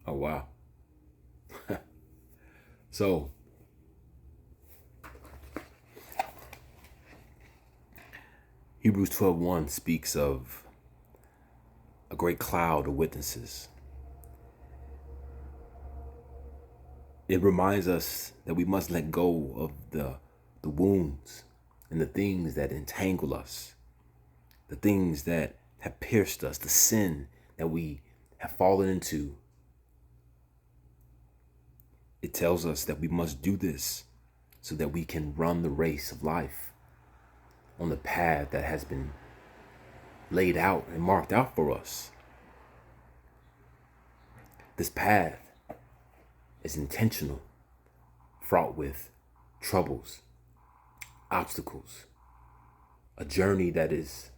Oh, wow. So, Hebrews 12:1 speaks of a great cloud of witnesses. It reminds us that we must let go of the wounds and the things that entangle us, the things that have pierced us, the sin that we have fallen into. It tells us that we must do this so that we can run the race of life on the path that has been laid out and marked out for us. This path is intentional, fraught with troubles, obstacles, a journey that is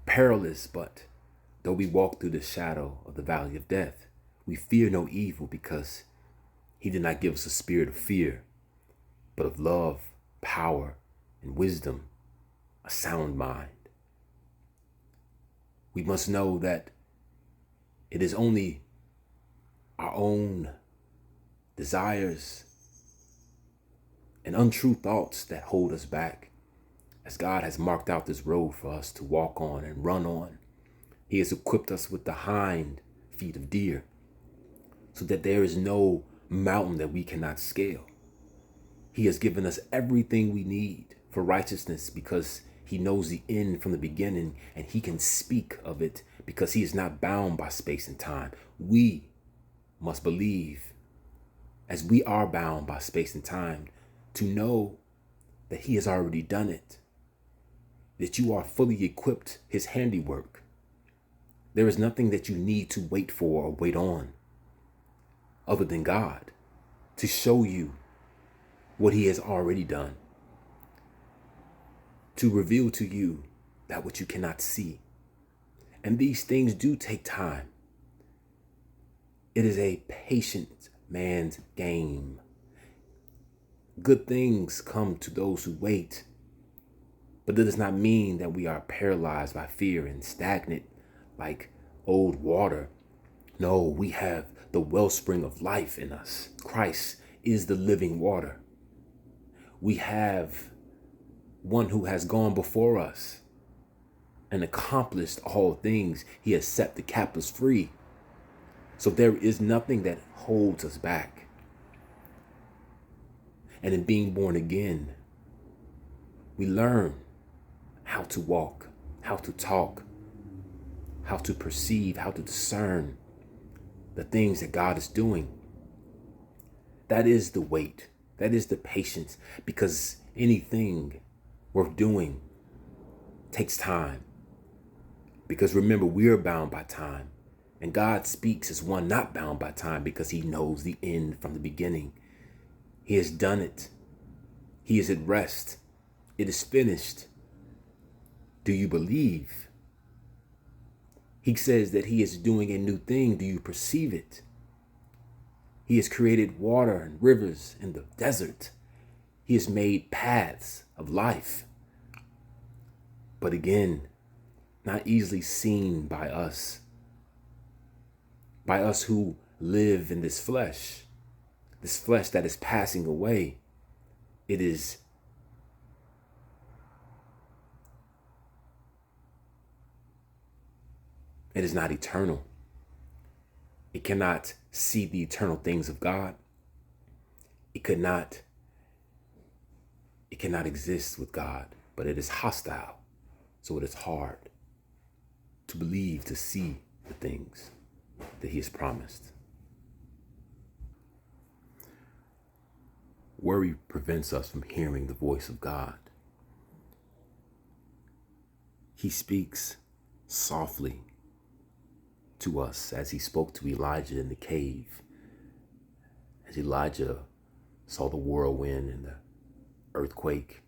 perilous, but though we walk through the shadow of the valley of death, we fear no evil because he did not give us a spirit of fear, but of love, power, and wisdom, a sound mind. We must know that it is only our own desires and untrue thoughts that hold us back, as God has marked out this road for us to walk on and run on. He has equipped us with the hind feet of deer so that there is no mountain that we cannot scale. He has given us everything we need for righteousness because he knows the end from the beginning, and he can speak of it because he is not bound by space and time. We must believe, as we are bound by space and time, to know that he has already done it, that you are fully equipped, his handiwork. There is nothing that you need to wait for or wait on other than God to show you what he has already done, to reveal to you that which you cannot see. And these things do take time. It is a patient man's game. Good things come to those who wait, but that does not mean that we are paralyzed by fear and stagnant like old water. No, we have the wellspring of life in us. Christ is the living water. We have one who has gone before us and accomplished all things. He has set the captives free. So there is nothing that holds us back. And in being born again, we learn how to walk, how to talk, how to perceive, how to discern the things that God is doing. That is the wait. That is the patience, because anything worth doing takes time. Because remember, we are bound by time, and God speaks as one not bound by time because he knows the end from the beginning. He has done it. He is at rest. It is finished. Do you believe? He says that he is doing a new thing. Do you perceive it? He has created water and rivers in the desert. He has made paths of life. But again, not easily seen by us who live in this flesh that is passing away. It is not eternal. It cannot see the eternal things of God. It cannot exist with God, but it is hostile. So it is hard to believe, to see the things that he has promised. Worry prevents us from hearing the voice of God. He speaks softly to us as he spoke to Elijah in the cave, as Elijah saw the whirlwind and the earthquake.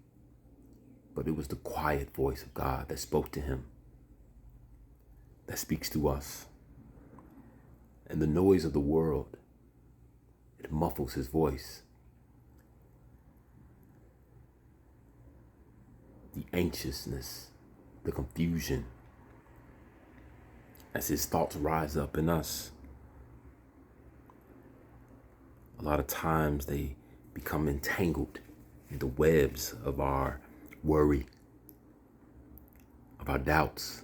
But it was the quiet voice of God that spoke to him, that speaks to us. And the noise of the world, it muffles his voice. The anxiousness, the confusion, as his thoughts rise up in us, A lot of times they become entangled in the webs of our worry, of our doubts.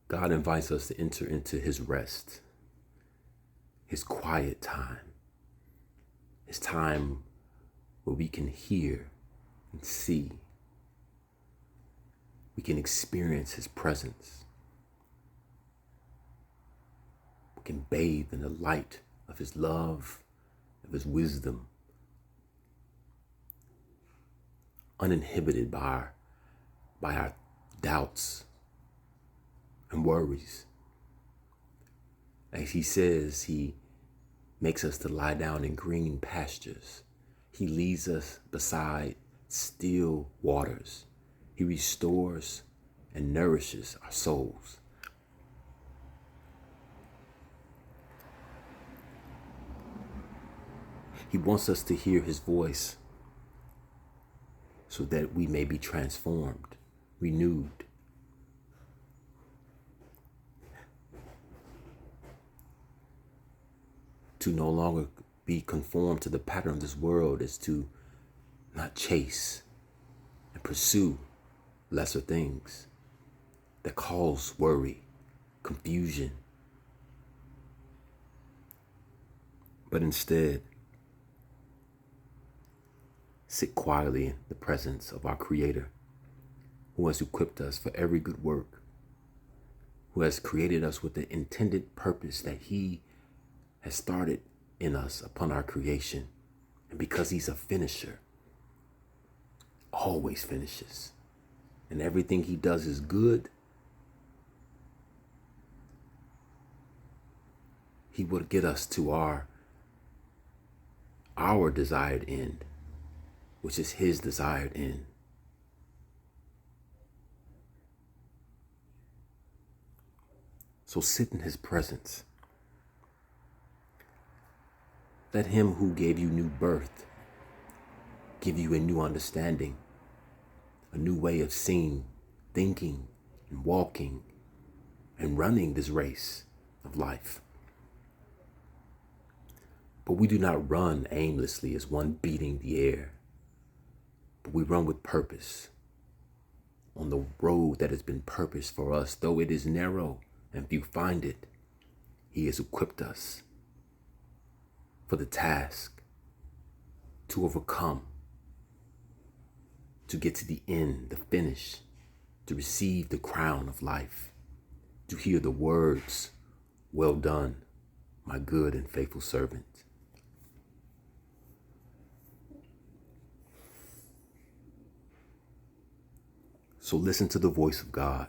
God invites us to enter into his rest, his quiet time, his time where we can hear and see. We can experience his presence. We can bathe in the light of his love, of his wisdom, uninhibited by our doubts and worries. As he says, he makes us to lie down in green pastures. He leads us beside still waters. He restores and nourishes our souls. He wants us to hear his voice so that we may be transformed, renewed. To no longer be conformed to the pattern of this world is to not chase and pursue lesser things that cause worry, confusion, but instead sit quietly in the presence of our Creator, who has equipped us for every good work, who has created us with the intended purpose that he has started in us upon our creation. And because he's a finisher, always finishes, and everything he does is good, he will get us to our desired end, which is his desired end. So sit in his presence. Let him who gave you new birth give you a new understanding, a new way of seeing, thinking, and walking, and running this race of life. But we do not run aimlessly as one beating the air, but we run with purpose on the road that has been purposed for us. Though it is narrow and few find it, he has equipped us for the task to overcome, to get to the end, the finish, to receive the crown of life, to hear the words, "Well done, my good and faithful servant." So listen to the voice of God.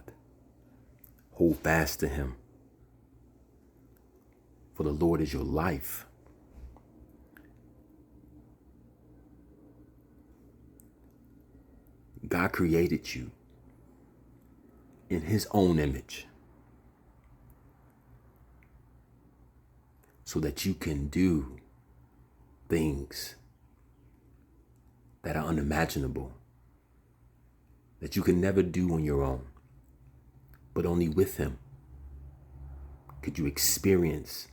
Hold fast to him, for the Lord is your life. God created you in his own image so that you can do things that are unimaginable, that you can never do on your own, but only with him could you experience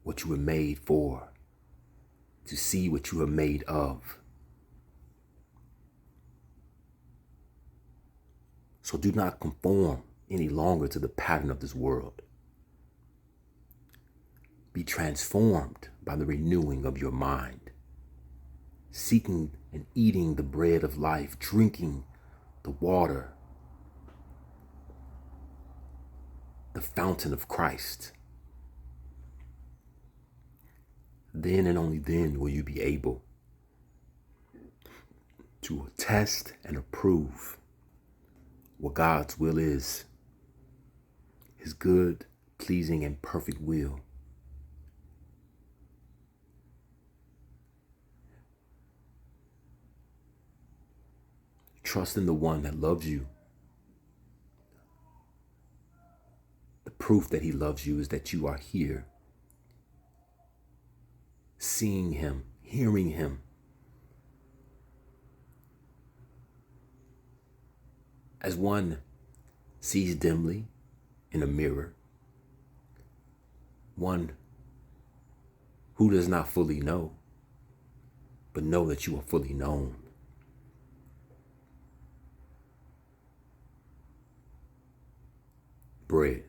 what you were made for, to see what you were made of. So do not conform any longer to the pattern of this world. Be transformed by the renewing of your mind, seeking and eating the bread of life, drinking the water, the fountain of Christ. Then and only then will you be able to test and approve what God's will is, his good, pleasing, and perfect will. Trust in the one that loves you. The proof that he loves you is that you are here, seeing him, hearing him, as one sees dimly in a mirror, one who does not fully know, but know that you are fully known. Bread.